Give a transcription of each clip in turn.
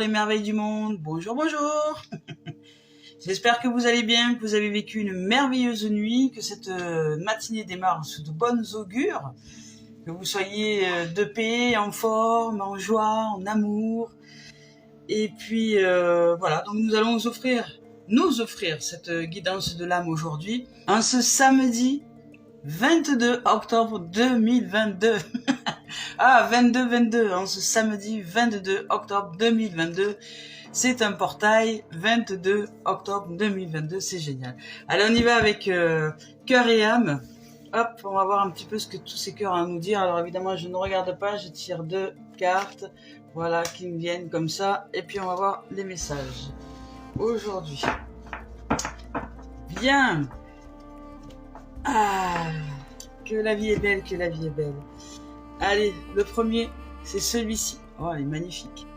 les merveilles du monde, bonjour, bonjour. J'espère que vous allez bien, que vous avez vécu une merveilleuse nuit, que cette matinée démarre sous de bonnes augures, que vous soyez de paix, en forme, en joie, en amour. Et puis voilà, donc nous allons nous offrir cette guidance de l'âme aujourd'hui, en ce samedi 22 octobre 2022. Ah, 22, en ce samedi 22 octobre 2022. C'est un portail, 22 octobre 2022, c'est génial. Allez, on y va avec cœur et âme. Hop, on va voir un petit peu ce que tous ces cœurs ont à nous dire. Alors évidemment, je ne regarde pas, je tire 2 cartes, voilà, qui me viennent comme ça. Et puis on va voir les messages aujourd'hui. Bien. Ah, que la vie est belle, que la vie est belle. Allez, le premier, c'est celui-ci. Oh, il est magnifique.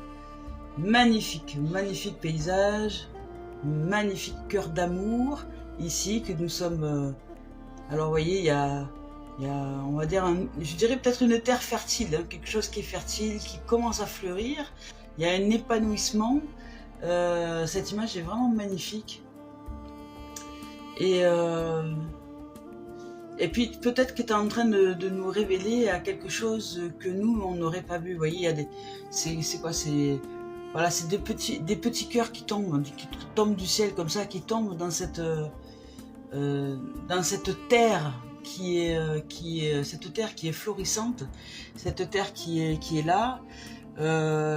Magnifique, magnifique paysage, magnifique cœur d'amour, ici, que nous sommes... alors, vous voyez, il y a on va dire, je dirais peut-être une terre fertile, hein, quelque chose qui est fertile, qui commence à fleurir. Il y a un épanouissement. Cette image est vraiment magnifique. Et puis peut-être que tu es en train de nous révéler à quelque chose que nous, on n'aurait pas vu. Vous voyez, il y a des... C'est quoi? Voilà, c'est des petits cœurs qui tombent du ciel comme ça, qui tombent dans cette terre cette terre qui est florissante, cette terre qui est là.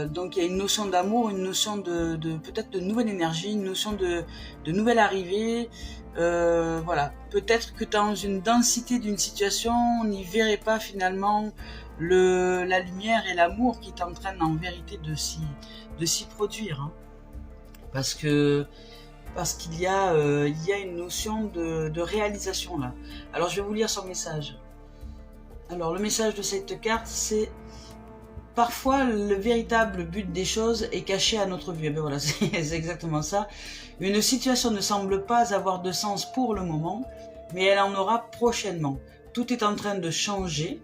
Donc il y a une notion d'amour, une notion de peut-être de nouvelle énergie, une notion de nouvelle arrivée. Voilà, peut-être que dans une densité d'une situation, on n'y verrait pas finalement la lumière et l'amour qui est en train en vérité de s'y produire, hein. Parce qu'il y a une notion de réalisation là. Alors je vais vous lire son message. Alors le message de cette carte, c'est: parfois, le véritable but des choses est caché à notre vue. Et bien voilà, c'est exactement ça. Une situation ne semble pas avoir de sens pour le moment, mais elle en aura prochainement. Tout est en train de changer.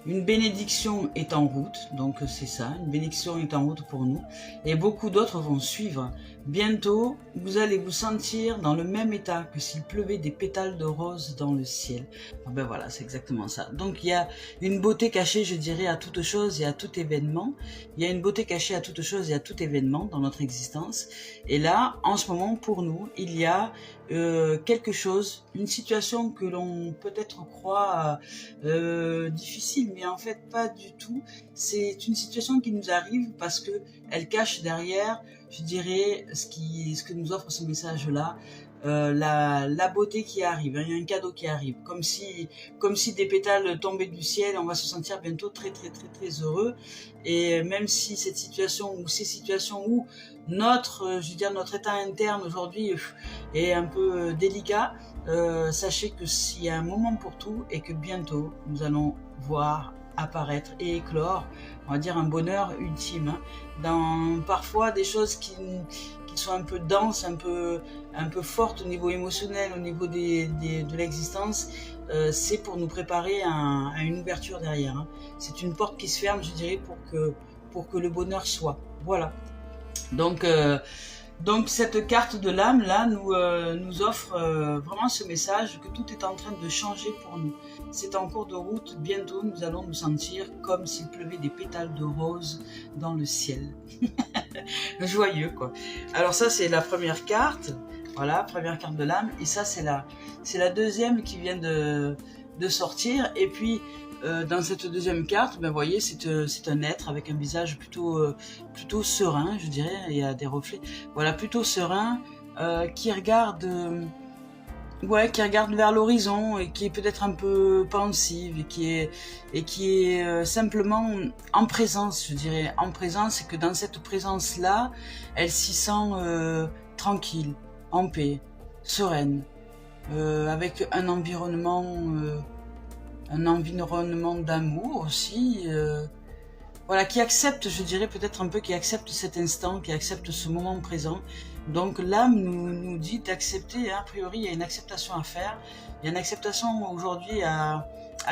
Une bénédiction est en route, donc c'est ça, une bénédiction est en route pour nous. Et beaucoup d'autres vont suivre. Bientôt, vous allez vous sentir dans le même état que s'il pleuvait des pétales de rose dans le ciel. Ben voilà, c'est exactement ça. Donc il y a une beauté cachée, je dirais, à toute chose et à tout événement. Il y a une beauté cachée à toute chose et à tout événement dans notre existence. Et là, en ce moment, pour nous, il y a quelque chose, une situation que l'on peut-être croit difficile, mais en fait pas du tout. C'est une situation qui nous arrive parce que elle cache derrière, je dirais, ce que nous offre ce message-là, la beauté qui arrive, hein. Il y a un cadeau qui arrive, comme si des pétales tombaient du ciel. On va se sentir bientôt très heureux. Et même si cette situation ou ces situations où notre état interne aujourd'hui est un peu délicat, sachez que s'il y a un moment pour tout et que bientôt nous allons voir apparaître et éclore, on va dire, un bonheur ultime, hein, dans parfois des choses qui sont un peu denses, un peu fortes au niveau émotionnel, au niveau de l'existence. C'est pour nous préparer à une ouverture derrière, hein. C'est une porte qui se ferme, je dirais, pour que le bonheur soit. Voilà. Donc cette carte de l'âme là nous offre vraiment ce message que tout est en train de changer pour nous. C'est en cours de route, bientôt nous allons nous sentir comme s'il pleuvait des pétales de rose dans le ciel. Joyeux quoi. Alors ça c'est la première carte, voilà, première carte de l'âme, et ça c'est la deuxième qui vient de sortir. Et puis dans cette deuxième carte, ben, vous voyez, c'est un être avec un visage plutôt serein, je dirais. Il y a des reflets, voilà, plutôt serein, qui regarde vers l'horizon et qui est peut-être un peu pensive et qui est simplement en présence, je dirais, en présence, et que dans cette présence-là, elle s'y sent tranquille, en paix, sereine, avec un environnement d'amour aussi, voilà, qui accepte, je dirais peut-être un peu, qui accepte cet instant, qui accepte ce moment présent. Donc l'âme nous dit d'accepter, hein, a priori il y a une acceptation à faire, il y a une acceptation aujourd'hui à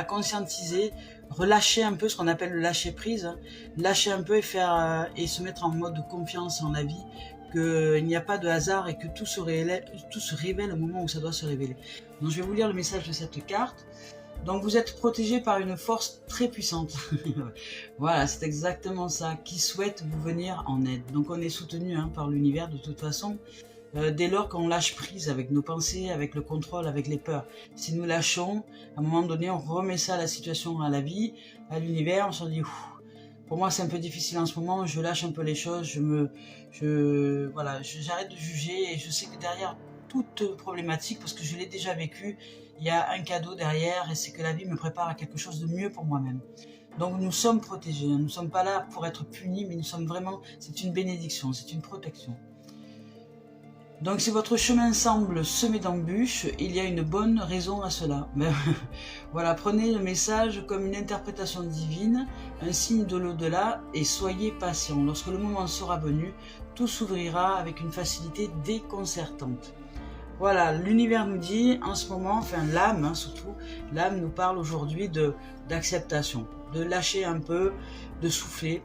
conscientiser relâcher un peu, ce qu'on appelle le lâcher prise, hein. Lâcher un peu et faire et se mettre en mode confiance en la vie, qu'il n'y a pas de hasard et que tout se révèle au moment où ça doit se révéler. Donc je vais vous lire le message de cette carte. Donc vous êtes protégé par une force très puissante. Voilà, c'est exactement ça, qui souhaite vous venir en aide. Donc on est soutenu hein, par l'univers de toute façon. Dès lors qu'on lâche prise avec nos pensées, avec le contrôle, avec les peurs. Si nous lâchons, à un moment donné, on remet ça à la situation, à la vie, à l'univers, on se dit, pour moi c'est un peu difficile en ce moment, je lâche un peu les choses, voilà, j'arrête de juger et je sais que derrière toute problématique, parce que je l'ai déjà vécu, il y a un cadeau derrière et c'est que la vie me prépare à quelque chose de mieux pour moi-même. Donc nous sommes protégés, nous ne sommes pas là pour être punis, mais nous sommes vraiment, c'est une bénédiction, c'est une protection. Donc si votre chemin semble semé d'embûches, il y a une bonne raison à cela. Mais, voilà, prenez le message comme une interprétation divine, un signe de l'au-delà et soyez patient. Lorsque le moment sera venu, tout s'ouvrira avec une facilité déconcertante. Voilà, l'univers nous dit en ce moment, enfin l'âme hein, surtout, l'âme nous parle aujourd'hui d'acceptation, de lâcher un peu, de souffler,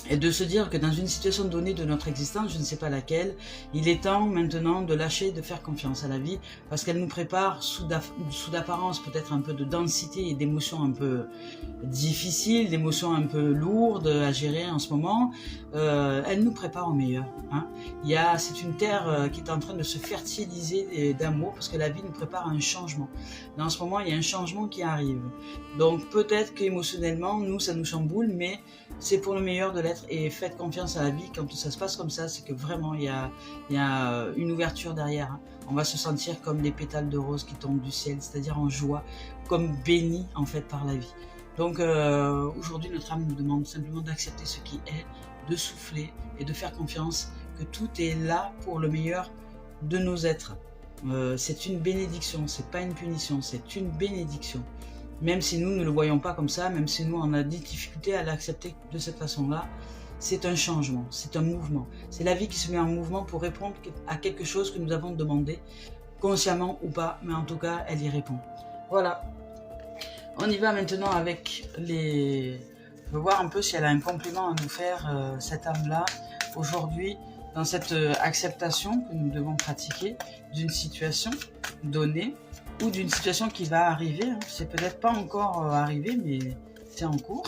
et de se dire que dans une situation donnée de notre existence, je ne sais pas laquelle, il est temps maintenant de lâcher, de faire confiance à la vie, parce qu'elle nous prépare sous d'apparence peut-être un peu de densité et d'émotions un peu difficiles, d'émotions un peu lourdes à gérer en ce moment. Elle nous prépare au meilleur. Hein. C'est une terre qui est en train de se fertiliser d'amour, parce que la vie nous prépare à un changement. Dans ce moment, il y a un changement qui arrive. Donc peut-être qu'émotionnellement, nous, ça nous chamboule, mais c'est pour le meilleur de l'être et faites confiance à la vie. Quand ça se passe comme ça, c'est que vraiment il y a une ouverture derrière. On va se sentir comme des pétales de rose qui tombent du ciel, c'est-à-dire en joie, comme bénis en fait par la vie. Donc aujourd'hui notre âme nous demande simplement d'accepter ce qui est, de souffler et de faire confiance que tout est là pour le meilleur de nos êtres. C'est une bénédiction, c'est pas une punition, c'est une bénédiction. Même si nous ne le voyons pas comme ça, même si nous on a des difficultés à l'accepter de cette façon-là, c'est un changement, c'est un mouvement. C'est la vie qui se met en mouvement pour répondre à quelque chose que nous avons demandé, consciemment ou pas, mais en tout cas, elle y répond. Voilà. On y va maintenant avec les... On va voir un peu si elle a un complément à nous faire, cette âme-là, aujourd'hui, dans cette acceptation que nous devons pratiquer d'une situation donnée, ou d'une situation qui va arriver, hein. C'est peut-être pas encore arrivé, mais c'est en cours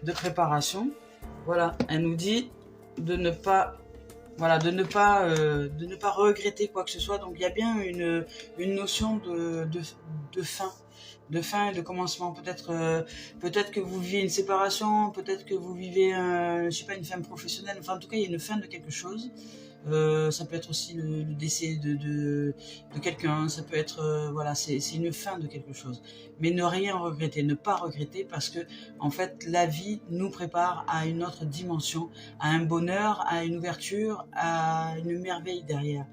de préparation. Voilà, elle nous dit de ne pas, voilà, de ne pas regretter quoi que ce soit. Donc il y a bien une notion de fin. De fin et de commencement. Peut-être que vous vivez une séparation, peut-être que vous vivez je sais pas, une fin professionnelle. Enfin, en tout cas, il y a une fin de quelque chose. Ça peut être aussi le décès de quelqu'un, ça peut être voilà, c'est une fin de quelque chose, mais ne rien regretter, ne pas regretter, parce que en fait la vie nous prépare à une autre dimension, à un bonheur, à une ouverture, à une merveille derrière.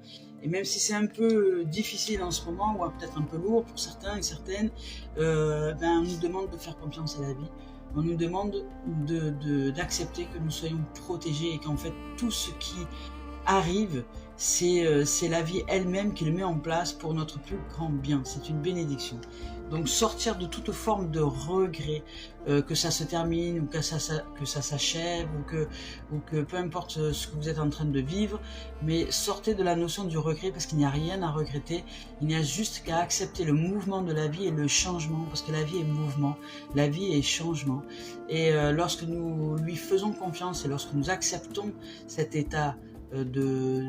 Et même si c'est un peu difficile en ce moment, ou peut-être un peu lourd pour certains et certaines, on nous demande de faire confiance à la vie. On nous demande d'accepter que nous soyons protégés et qu'en fait tout ce qui arrive, c'est la vie elle-même qui le met en place pour notre plus grand bien. C'est une bénédiction. Donc sortir de toute forme de regret, que ça se termine ou que ça s'achève, ou que peu importe ce que vous êtes en train de vivre, mais sortez de la notion du regret, parce qu'il n'y a rien à regretter. Il n'y a juste qu'à accepter le mouvement de la vie et le changement, parce que la vie est mouvement, la vie est changement. Et lorsque nous lui faisons confiance et lorsque nous acceptons cet état de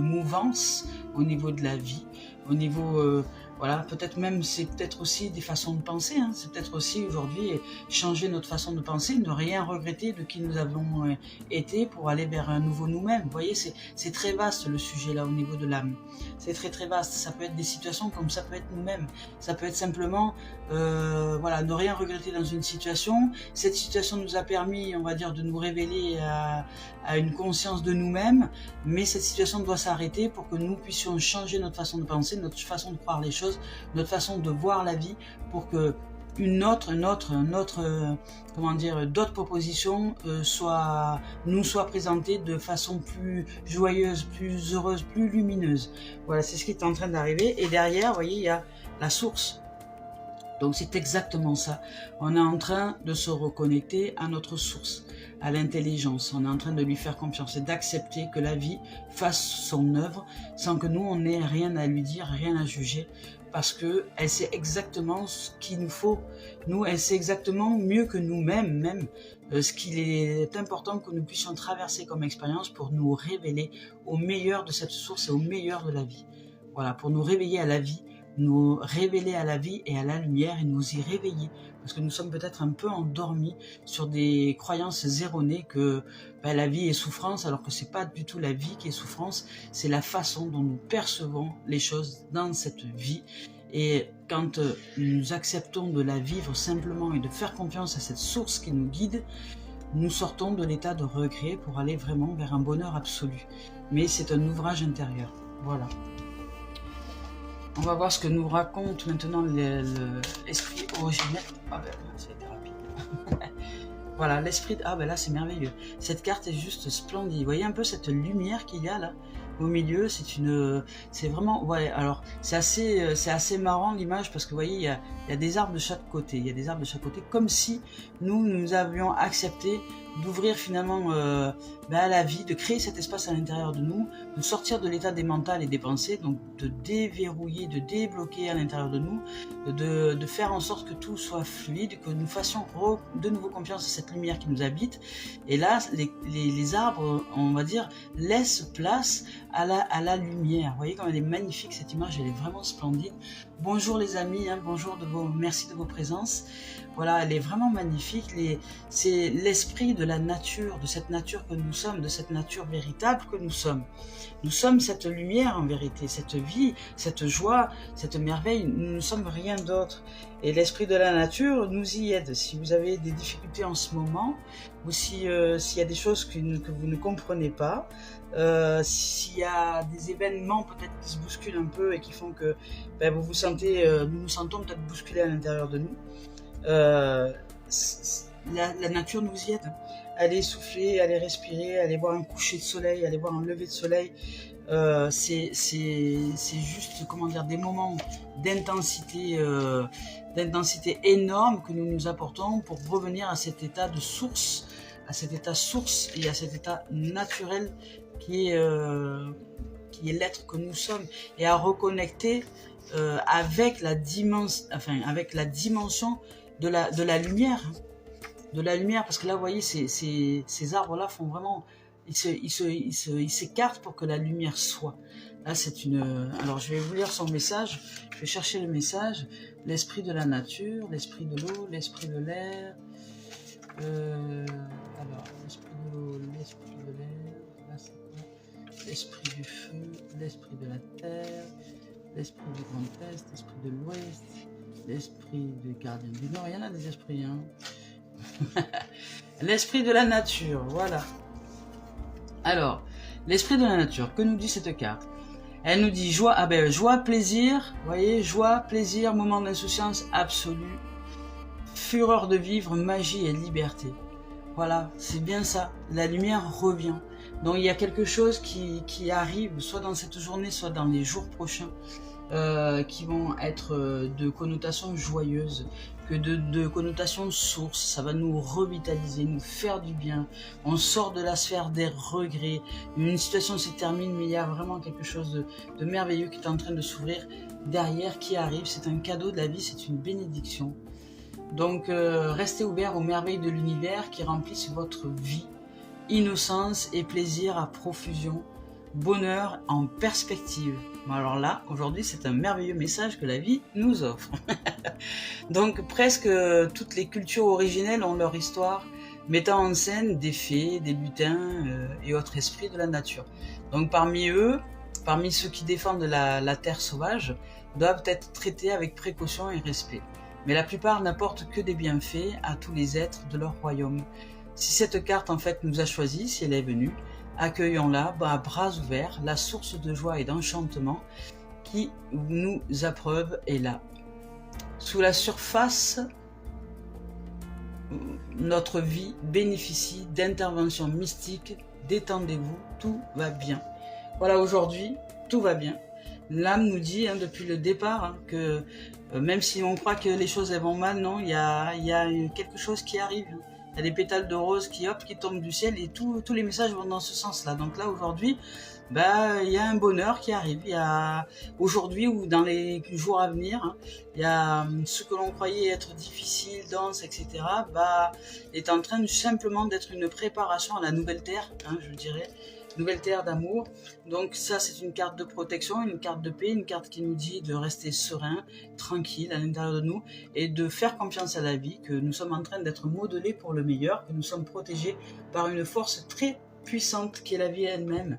mouvance au niveau de la vie, au niveau voilà, peut-être même, c'est peut-être aussi des façons de penser, hein. C'est peut-être aussi aujourd'hui changer notre façon de penser, ne rien regretter de qui nous avons été pour aller vers un nouveau nous-mêmes. Vous voyez, c'est très vaste le sujet là au niveau de l'âme. C'est très très vaste. Ça peut être des situations comme ça peut être nous-mêmes. Ça peut être simplement voilà, ne rien regretter dans une situation. Cette situation nous a permis, on va dire, de nous révéler à une conscience de nous-mêmes, mais cette situation doit s'arrêter pour que nous puissions changer notre façon de penser, notre façon de croire les choses, notre façon de voir la vie, pour que d'autres propositions nous soient présentées de façon plus joyeuse, plus heureuse, plus lumineuse. Voilà, c'est ce qui est en train d'arriver. Et derrière, vous voyez, il y a la source. Donc c'est exactement ça. On est en train de se reconnecter à notre source, à l'intelligence. On est en train de lui faire confiance et d'accepter que la vie fasse son œuvre sans que nous, on n'ait rien à lui dire, rien à juger. Parce qu'elle sait exactement ce qu'il nous faut. Nous, elle sait exactement mieux que nous-mêmes, même ce qu'il est important que nous puissions traverser comme expérience pour nous révéler au meilleur de cette source et au meilleur de la vie. Voilà, pour nous réveiller à la vie, nous révéler à la vie et à la lumière et nous y réveiller. Parce que nous sommes peut-être un peu endormis sur des croyances erronées que la vie est souffrance, alors que c'est pas du tout la vie qui est souffrance, c'est la façon dont nous percevons les choses dans cette vie. Et quand nous acceptons de la vivre simplement et de faire confiance à cette source qui nous guide, nous sortons de l'état de regret pour aller vraiment vers un bonheur absolu. Mais c'est un ouvrage intérieur. Voilà. On va voir ce que nous raconte maintenant l'esprit originel. Ah ben, ça a été rapide. Voilà, l'esprit... Ah ben là, c'est merveilleux. Cette carte est juste splendide. Vous voyez un peu cette lumière qu'il y a là au milieu, c'est vraiment, ouais, alors c'est assez marrant l'image parce que vous voyez, il y a des arbres de chaque côté, comme si nous avions accepté d'ouvrir finalement à la vie, de créer cet espace à l'intérieur de nous, de sortir de l'état des mentales et des pensées, donc de déverrouiller, de débloquer à l'intérieur de nous, de faire en sorte que tout soit fluide, que nous fassions de nouveau confiance à cette lumière qui nous habite. Et là, les arbres, on va dire, laissent place à la lumière. Vous voyez comme elle est magnifique, cette image, elle est vraiment splendide. Bonjour les amis, bonjour, merci de vos présences. Voilà, elle est vraiment magnifique. C'est l'esprit de la nature, de cette nature que nous sommes, de cette nature véritable que nous sommes. Nous sommes cette lumière en vérité, cette vie, cette joie, cette merveille. Nous ne sommes rien d'autre. Et l'esprit de la nature nous y aide. Si vous avez des difficultés en ce moment, ou s'il y a des choses que vous ne comprenez pas, s'il y a des événements peut-être qui se bousculent un peu et qui font que vous vous sentez, nous nous sentons peut-être bousculés à l'intérieur de nous, la nature nous y aide. Allez souffler, allez respirer, allez voir un coucher de soleil, allez voir un lever de soleil. C'est juste, comment dire, des moments d'intensité énorme que nous nous apportons pour revenir à cet état de source, à cet état source et à cet état naturel qui est l'être que nous sommes, et à reconnecter avec la dimension de la lumière, parce que là, vous voyez, ces arbres-là font vraiment, ils s'écartent pour que la lumière soit. Là, c'est alors, je vais vous lire son message. Je vais chercher le message. L'esprit de la nature, l'esprit de l'eau, l'esprit de l'air. Alors, l'esprit de l'eau, l'esprit de l'air. Là, c'est quoi? L'esprit du feu, l'esprit de la terre, l'esprit du grand est, l'esprit de l'ouest, l'esprit du gardien du nord. Il y en a des esprits, hein. L'esprit de la nature, voilà. Alors, l'esprit de la nature, que nous dit cette carte? Elle nous dit joie, joie, plaisir, vous voyez, joie, plaisir, moment d'insouciance absolue, fureur de vivre, magie et liberté. Voilà, c'est bien ça, la lumière revient. Donc il y a quelque chose qui arrive, soit dans cette journée, soit dans les jours prochains, qui vont être de connotation joyeuse, que de connotation source. Ça va nous revitaliser, nous faire du bien. On sort de la sphère des regrets. Une situation se termine, mais il y a vraiment quelque chose de merveilleux qui est en train de s'ouvrir derrière, qui arrive. C'est un cadeau de la vie, c'est une bénédiction. Donc restez ouverts aux merveilles de l'univers qui remplissent votre vie. Innocence et plaisir à profusion. Bonheur en perspective. Alors là, aujourd'hui, c'est un merveilleux message que la vie nous offre. Donc presque toutes les cultures originelles ont leur histoire, mettant en scène des fées, des lutins et autres esprits de la nature. Donc parmi ceux qui défendent la terre sauvage, doivent être traités avec précaution et respect. Mais la plupart n'apportent que des bienfaits à tous les êtres de leur royaume. Si cette carte en fait nous a choisis, si elle est venue, accueillons-la à bras ouverts, la source de joie et d'enchantement qui nous approuve est là. Sous la surface, notre vie bénéficie d'interventions mystiques. Détendez-vous, tout va bien. Voilà, aujourd'hui, tout va bien. l'âme nous dit hein, depuis le départ hein, que même si on croit que les choses elles vont mal, non, il y a quelque chose qui arrive. Il y a des pétales de rose qui tombent du ciel et tous les messages vont dans ce sens-là. Donc là aujourd'hui, il y a un bonheur qui arrive. Il y a aujourd'hui ou dans les jours à venir, hein, il y a ce que l'on croyait être difficile, dense, etc. Est en train simplement d'être une préparation à la nouvelle terre, hein, je dirais. Nouvelle terre d'amour. Donc ça c'est une carte de protection, une carte de paix, une carte qui nous dit de rester serein, tranquille à l'intérieur de nous et de faire confiance à la vie, que nous sommes en train d'être modelés pour le meilleur, que nous sommes protégés par une force très puissante qui est la vie elle-même,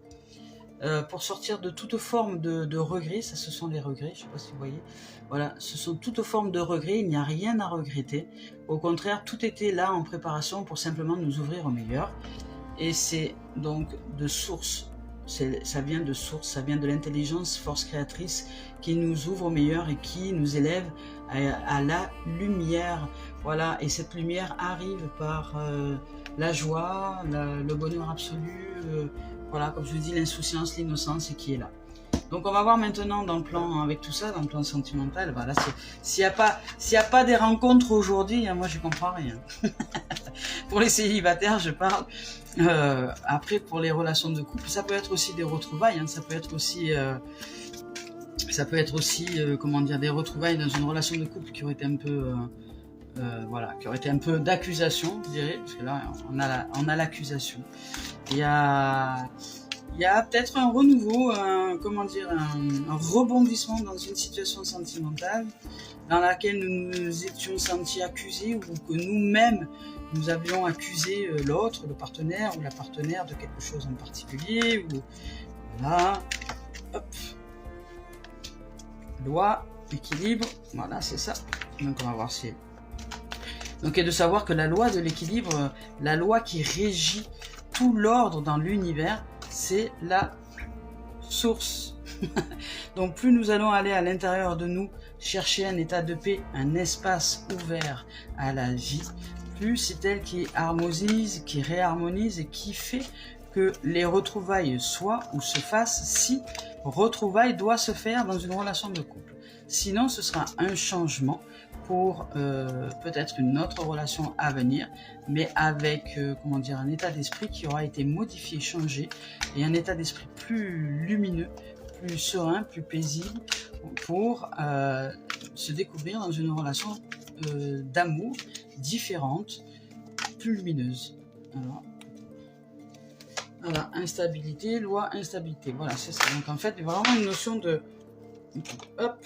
pour sortir de toute forme de regret. Ça ce sont les regrets, je ne sais pas si vous voyez, voilà, ce sont toutes formes de regrets, il n'y a rien à regretter, au contraire tout était là en préparation pour simplement nous ouvrir au meilleur. Et c'est donc de source, ça vient de source, ça vient de l'intelligence, force créatrice, qui nous ouvre au meilleur et qui nous élève à la lumière. Voilà, et cette lumière arrive par la joie, le bonheur absolu, voilà, comme je vous dis, l'insouciance, l'innocence, et qui est là. Donc on va voir maintenant dans le plan, avec tout ça, dans le plan sentimental, voilà, s'il n'y a pas des rencontres aujourd'hui, hein, moi je comprends rien. Pour les célibataires, je parle. Après, pour les relations de couple, ça peut être aussi des retrouvailles, hein, ça peut être aussi, comment dire, des retrouvailles dans une relation de couple qui aurait été un peu, voilà, qui aurait été un peu d'accusation, je dirais, parce que là, on a l'accusation. Il y a peut-être un renouveau, un rebondissement dans une situation sentimentale dans laquelle nous nous étions sentis accusés ou que nous-mêmes nous avions accusé l'autre, le partenaire ou la partenaire de quelque chose en particulier. Ou voilà, hop, loi, équilibre, voilà, c'est ça. Donc on va voir si. Donc et de savoir que la loi de l'équilibre, la loi qui régit tout l'ordre dans l'univers, c'est la source. Donc plus nous allons aller à l'intérieur de nous, chercher un état de paix, un espace ouvert à la vie, plus c'est elle qui harmonise, qui réharmonise et qui fait que les retrouvailles soient ou se fassent, si retrouvailles doit se faire dans une relation de couple. Sinon ce sera un changement pour peut-être une autre relation à venir, mais avec comment dire, un état d'esprit qui aura été modifié, changé, et un état d'esprit plus lumineux, plus serein, plus paisible, pour se découvrir dans une relation d'amour différente, plus lumineuse. Alors, voilà, instabilité, loi, instabilité, voilà, c'est ça. Donc en fait, il y a vraiment une notion de... Hop,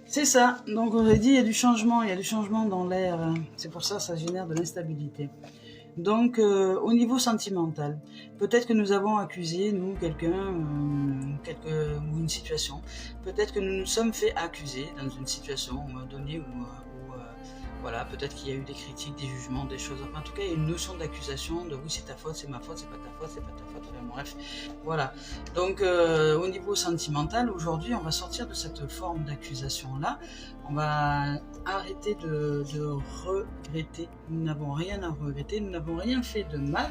c'est ça. Donc on a dit, il y a du changement dans l'air, c'est pour ça que ça génère de l'instabilité. Donc au niveau sentimental, peut-être que nous avons accusé, nous, quelqu'un, ou une situation, peut-être que nous nous sommes fait accuser dans une situation donnée où voilà, peut-être qu'il y a eu des critiques, des jugements, des choses, enfin, en tout cas il y a une notion d'accusation, de oui c'est ta faute, c'est ma faute, c'est pas ta faute, c'est pas ta faute, enfin, bref, voilà. Donc au niveau sentimental, aujourd'hui on va sortir de cette forme d'accusation là, on va arrêter de regretter, nous n'avons rien à regretter, nous n'avons rien fait de mal,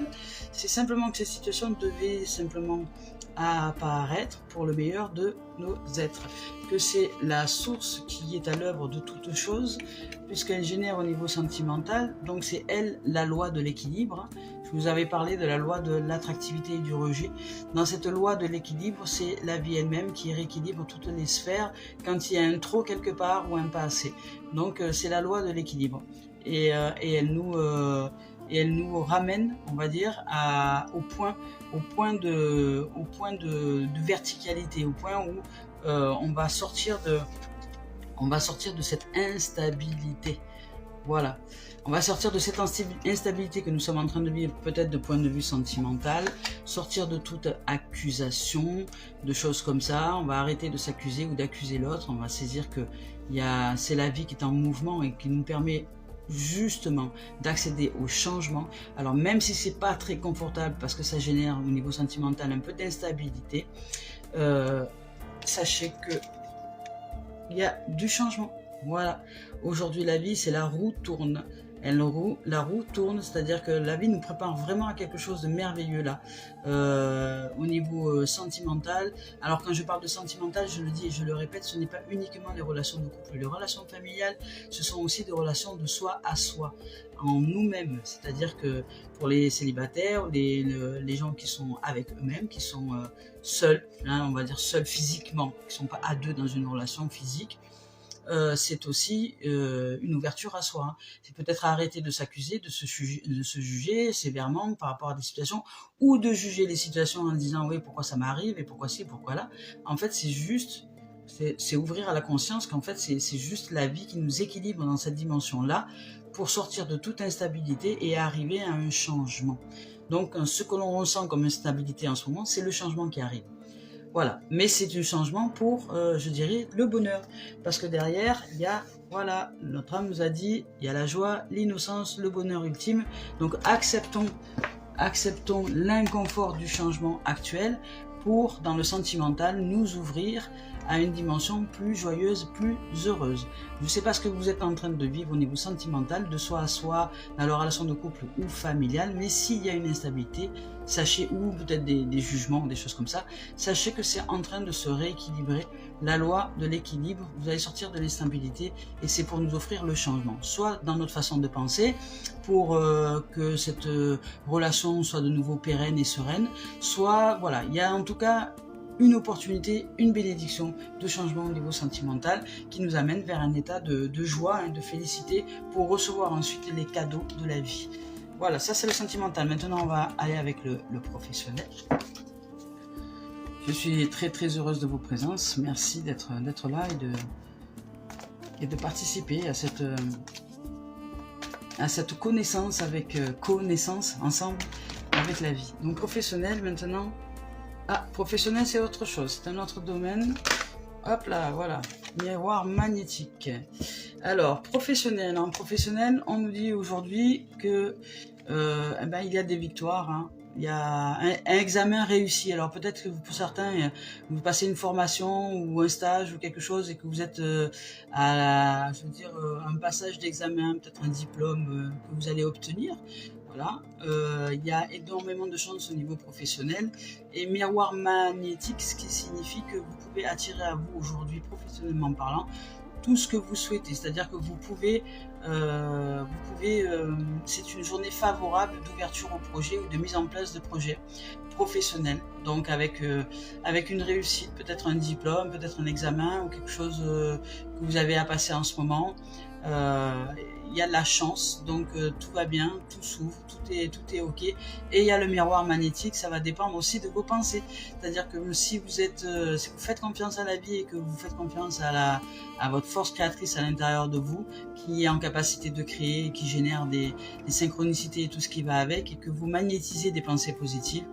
c'est simplement que cette situation devait simplement apparaître pour le meilleur de nos êtres, que c'est la source qui est à l'œuvre de toute chose, puisqu'elle génère au niveau sentimental, donc c'est elle la loi de l'équilibre. Je vous avais parlé de la loi de l'attractivité et du rejet. Dans cette loi de l'équilibre, c'est la vie elle-même qui rééquilibre toutes les sphères quand il y a un trop quelque part ou un pas assez. Donc c'est la loi de l'équilibre, et elle nous ramène, on va dire, au point de verticalité, au point où on va sortir de cette instabilité. Voilà, on va sortir de cette instabilité que nous sommes en train de vivre, peut-être de point de vue sentimental, sortir de toute accusation, de choses comme ça. On va arrêter de s'accuser ou d'accuser l'autre. On va saisir que c'est la vie qui est en mouvement et qui nous permet justement d'accéder au changement. Alors même si c'est pas très confortable parce que ça génère au niveau sentimental un peu d'instabilité, sachez que il y a du changement. Voilà, aujourd'hui la vie, c'est la roue tourne, la roue tourne, c'est-à-dire que la vie nous prépare vraiment à quelque chose de merveilleux là, au niveau sentimental. Alors quand je parle de sentimental, je le dis et je le répète, ce n'est pas uniquement les relations de couple. Les relations familiales, ce sont aussi des relations de soi à soi, en nous-mêmes. C'est-à-dire que pour les célibataires, les gens qui sont avec eux-mêmes, qui sont seuls, hein, on va dire seuls physiquement, qui ne sont pas à deux dans une relation physique, c'est aussi une ouverture à soi. Hein. C'est peut-être arrêter de s'accuser, de se juger sévèrement par rapport à des situations, ou de juger les situations en disant oui, pourquoi ça m'arrive et pourquoi ci, pourquoi là. En fait, c'est juste, c'est ouvrir à la conscience qu'en fait, c'est juste la vie qui nous équilibre dans cette dimension-là pour sortir de toute instabilité et arriver à un changement. Donc, ce que l'on ressent comme instabilité en ce moment, c'est le changement qui arrive. Voilà, mais c'est un changement pour, je dirais, le bonheur. Parce que derrière, il y a, voilà, notre âme nous a dit, il y a la joie, l'innocence, le bonheur ultime. Donc acceptons l'inconfort du changement actuel pour, dans le sentimental, nous ouvrir à une dimension plus joyeuse, plus heureuse. Je ne sais pas ce que vous êtes en train de vivre au niveau sentimental, de soi à soi, dans la relation de couple ou familiale, mais s'il y a une instabilité, sachez, ou peut-être des jugements, des choses comme ça, sachez que c'est en train de se rééquilibrer. La loi de l'équilibre, vous allez sortir de l'instabilité et c'est pour nous offrir le changement. Soit dans notre façon de penser, pour que cette relation soit de nouveau pérenne et sereine, soit, voilà, il y a en tout cas une opportunité, une bénédiction de changement au niveau sentimental qui nous amène vers un état de joie et de félicité pour recevoir ensuite les cadeaux de la vie. Voilà, ça c'est le sentimental. Maintenant, on va aller avec le professionnel. Je suis très très heureuse de vos présences. Merci d'être là et de participer à cette connaissance connaissance ensemble avec la vie. Donc professionnel maintenant. Ah, professionnel c'est autre chose, c'est un autre domaine. Hop là, voilà, miroir magnétique. Alors, professionnel, en professionnel, on nous dit aujourd'hui que il y a des victoires, hein. Il y a un examen réussi. Alors peut-être que pour certains, vous passez une formation ou un stage ou quelque chose et que vous êtes à un passage d'examen, peut-être un diplôme que vous allez obtenir. Voilà, il y a énormément de chance au niveau professionnel et miroir magnétique, ce qui signifie que vous pouvez attirer à vous aujourd'hui, professionnellement parlant, tout ce que vous souhaitez. C'est-à-dire que vous pouvez c'est une journée favorable d'ouverture au projet ou de mise en place de projets professionnels. Donc avec une réussite, peut-être un diplôme, peut-être un examen ou quelque chose que vous avez à passer en ce moment. Il y a de la chance, donc tout va bien, tout s'ouvre, tout est ok. Et il y a le miroir magnétique, ça va dépendre aussi de vos pensées. C'est-à-dire que si vous faites confiance à la vie et que vous faites confiance à votre force créatrice à l'intérieur de vous, qui est en capacité de créer, qui génère des synchronicités et tout ce qui va avec, et que vous magnétisez des pensées positives,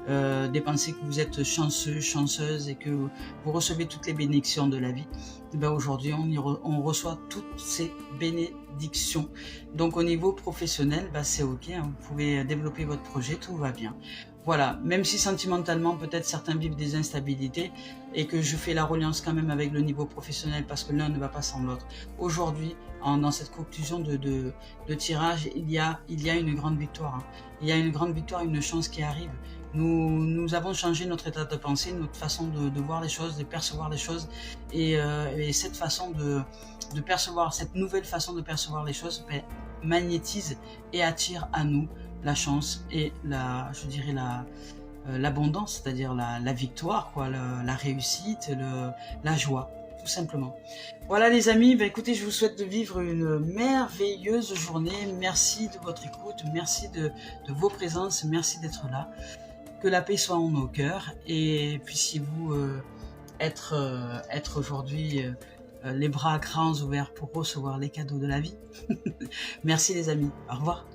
des pensées que vous êtes chanceux, chanceuse et que vous recevez toutes les bénédictions de la vie, et bien aujourd'hui on reçoit toutes ces bénédictions. Donc au niveau professionnel, c'est ok, hein, vous pouvez développer votre projet, tout va bien. Voilà, même si sentimentalement peut-être certains vivent des instabilités et que je fais la reliance quand même avec le niveau professionnel parce que l'un ne va pas sans l'autre. Aujourd'hui, dans cette conclusion de tirage, il y a une grande victoire. Hein. Il y a une grande victoire, une chance qui arrive. Nous avons changé notre état de pensée, notre façon de voir les choses, de percevoir les choses. Et cette façon de percevoir, cette nouvelle façon de percevoir les choses magnétise et attire à nous la chance et l'abondance, c'est-à-dire la victoire, quoi, la réussite, la joie, tout simplement. Voilà les amis, écoutez, je vous souhaite de vivre une merveilleuse journée. Merci de votre écoute, merci de vos présences, merci d'être là. Que la paix soit en nos cœurs et puissiez-vous être aujourd'hui les bras grands ouverts pour recevoir les cadeaux de la vie. Merci les amis, au revoir.